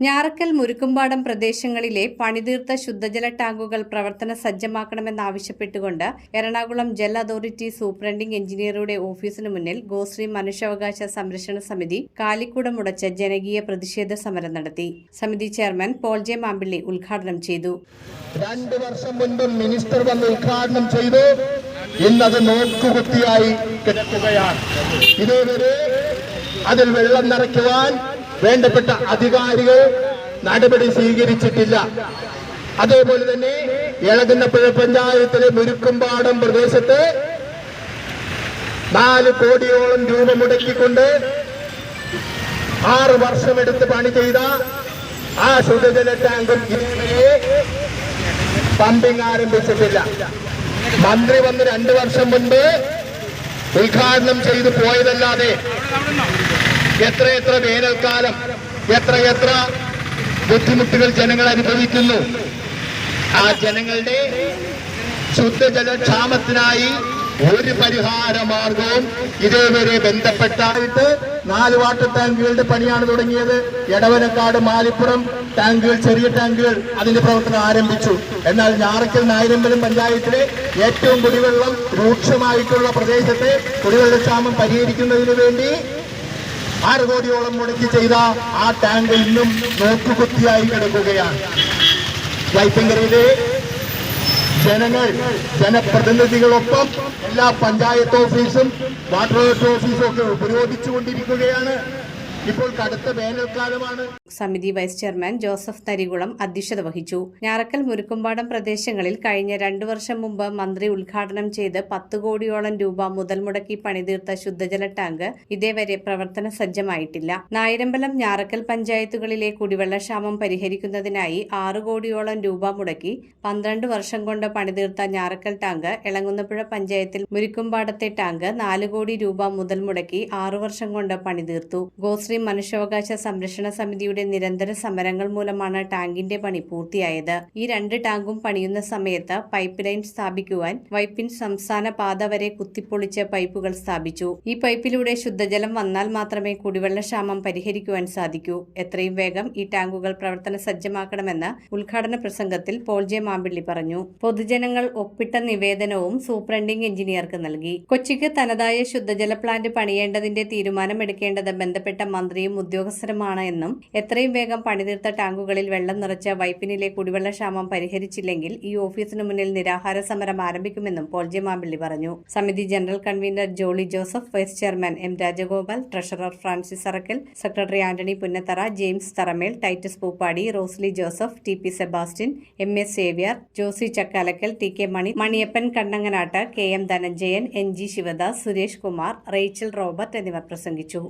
ഞാറക്കൽ മുരുക്കുംപാടം പ്രദേശങ്ങളിലെ പണിതീർത്ത ശുദ്ധജല ടാങ്കുകൾ പ്രവർത്തന സജ്ജമാക്കണമെന്നാവശ്യപ്പെട്ടുകൊണ്ട് എറണാകുളം ജൽ അതോറിറ്റി സൂപ്രണ്ടിംഗ് എഞ്ചിനീയറുടെ ഓഫീസിനു മുന്നിൽ ഗോശ്രീ മനുഷ്യാവകാശ സംരക്ഷണ സമിതി കാലിക്കൂടമുടച്ച് ജനകീയ പ്രതിഷേധ സമരം നടത്തി. സമിതി ചെയർമാൻ പോൾ ജെ മാമ്പിള്ളി ഉദ്ഘാടനം ചെയ്തു. 2 വർഷം മുൻപ് മിനിസ്റ്റർ വന്ന് ഉദ്ഘാടനം ചെയ്തു. ഇന്നത് നോക്കുകുത്തിയായി കിടക്കുകയാണ്. ഇതേവരെ അതിൽ വെള്ളം നിറയ്ക്കുവാൻ വേണ്ടപ്പെട്ട അധികാരികൾ നടപടി സ്വീകരിച്ചിട്ടില്ല. അതേപോലെ തന്നെ എളകുന്നപ്പുഴ പഞ്ചായത്തിലെ മുരുക്കുംപാടം പ്രദേശത്ത് 4 കോടിയോളം രൂപ മുടക്കിക്കൊണ്ട് 6 വർഷമെടുത്ത് പണി ചെയ്ത ആ ശുദ്ധജല ടാങ്കും ഇതുവരെ പമ്പിംഗ് ആരംഭിച്ചിട്ടില്ല. മന്ത്രി വന്ന് 2 വർഷം മുൻപ് ഉദ്ഘാടനം ചെയ്തു പോയതല്ലാതെ എത്രയെത്ര വേനൽക്കാലം എത്രയെത്ര ബുദ്ധിമുട്ടുകൾ ജനങ്ങൾ അനുഭവിക്കുന്നു. ആ ജനങ്ങളുടെ ശുദ്ധജല ക്ഷാമത്തിനായി ഒരു പരിഹാര മാർഗവും ഇതേവരെ ബന്ധപ്പെട്ടായിട്ട് 4 വാട്ടർ ടാങ്കുകളുടെ പണിയാണ് തുടങ്ങിയത്. എടവനക്കാട് മാലിപ്പുറം ടാങ്കുകൾ, ചെറിയ ടാങ്കുകൾ അതിന്റെ പ്രവർത്തനം ആരംഭിച്ചു. എന്നാൽ ഞാറക്കൽ നായരമ്പലം പഞ്ചായത്തിലെ ഏറ്റവും കുടിവെള്ളം രൂക്ഷമായിട്ടുള്ള പ്രദേശത്തെ കുടിവെള്ളക്ഷാമം പരിഹരിക്കുന്നതിന് വേണ്ടി 6 കോടിയോളം മുടക്കി ചെയ്ത ആ ടാങ്ക് ഇന്നും നോക്കുകുത്തിയായി കിടക്കുകയാണ്. വൈപ്പിങ്കരയിലെ ജനങ്ങൾ, ജനപ്രതിനിധികളൊപ്പം എല്ലാ പഞ്ചായത്ത് ഓഫീസും വാട്ടർ അതോറിറ്റി ഓഫീസും ഒക്കെ ഉപരോധിച്ചുകൊണ്ടിരിക്കുകയാണ്. ഇപ്പോൾ കടുത്ത വേനൽക്കാലമാണ്. സമിതി വൈസ് ചെയർമാൻ ജോസഫ് തരികുളം അധ്യക്ഷത വഹിച്ചു. ഞാറക്കൽ മുരുക്കുംപാടം പ്രദേശങ്ങളിൽ കഴിഞ്ഞ 2 വർഷം മുമ്പ് മന്ത്രി ഉദ്ഘാടനം ചെയ്ത് 10 കോടിയോളം രൂപ മുതൽ മുടക്കി പണിതീർത്ത ശുദ്ധജല ടാങ്ക് ഇതേവരെ പ്രവർത്തന സജ്ജമായിട്ടില്ല. നായരമ്പലം, ഞാറക്കൽ പഞ്ചായത്തുകളിലെ കുടിവെള്ളക്ഷാമം പരിഹരിക്കുന്നതിനായി 6 കോടിയോളം രൂപ മുടക്കി 12 വർഷം കൊണ്ട് പണിതീർത്ത ഞാറക്കൽ ടാങ്ക്, എളങ്ങുന്നപ്പുഴ പഞ്ചായത്തിൽ മുരുക്കുംപാടത്തെ ടാങ്ക് 4 കോടി രൂപ മുതൽ മുടക്കി 6 വർഷം കൊണ്ട് പണിതീർത്തു. ഗോശ്രീ മനുഷ്യാവകാശ സംരക്ഷണ സമിതിയുടെ നിരന്തര സമരങ്ങൾ മൂലമാണ് ടാങ്കിന്റെ പണി പൂർത്തിയായത്. ഈ 2 ടാങ്കും പണിയുന്ന സമയത്ത് പൈപ്പ് ലൈൻ സ്ഥാപിക്കുവാൻ വൈപ്പിൻ സംസ്ഥാന പാത വരെ കുത്തിപ്പൊളിച്ച് പൈപ്പുകൾ സ്ഥാപിച്ചു. ഈ പൈപ്പിലൂടെ ശുദ്ധജലം വന്നാൽ മാത്രമേ കുടിവെള്ളക്ഷാമം പരിഹരിക്കുവാൻ സാധിക്കൂ. എത്രയും വേഗം ഈ ടാങ്കുകൾ പ്രവർത്തന സജ്ജമാക്കണമെന്ന് ഉദ്ഘാടന പ്രസംഗത്തിൽ പോൾ ജെ മാമ്പിള്ളി പറഞ്ഞു. പൊതുജനങ്ങൾ ഒപ്പിട്ട നിവേദനവും സൂപ്രണ്ടിംഗ് എഞ്ചിനീയർക്ക് നൽകി. കൊച്ചിക്ക് തനതായ ശുദ്ധജല പ്ലാന്റ് പണിയേണ്ടതിന്റെ തീരുമാനമെടുക്കേണ്ടത് ബന്ധപ്പെട്ട മന്ത്രിയും ഉദ്യോഗസ്ഥരുമാണ് എന്നും എത്രയും വേഗം പണിതീർത്ത ടാങ്കുകളിൽ വെള്ളം നിറച്ച് വൈപ്പിനിലെ കുടിവെള്ളക്ഷാമം പരിഹരിച്ചില്ലെങ്കിൽ ഈ ഓഫീസിനു മുന്നിൽ നിരാഹാര സമരം ആരംഭിക്കുമെന്നും പോൾ ജെ മാമ്പിള്ളി പറഞ്ഞു. സമിതി general convener Jolly Joseph, vice chairman M Rajagopal, treasurer Francis Arakkal, secretary Antony Punnathara, James Tharamel, Titus Pooppadi, Rosly Joseph, T P Sebastian, M A Xavier, Josy Chakkalakkal, T K Mani, Maniyappan Kannanganattu, K M Dhananjayan, N G Sivadas, Suresh Kumar, Rachel Robert എന്നിവർ പ്രസംഗിച്ചു.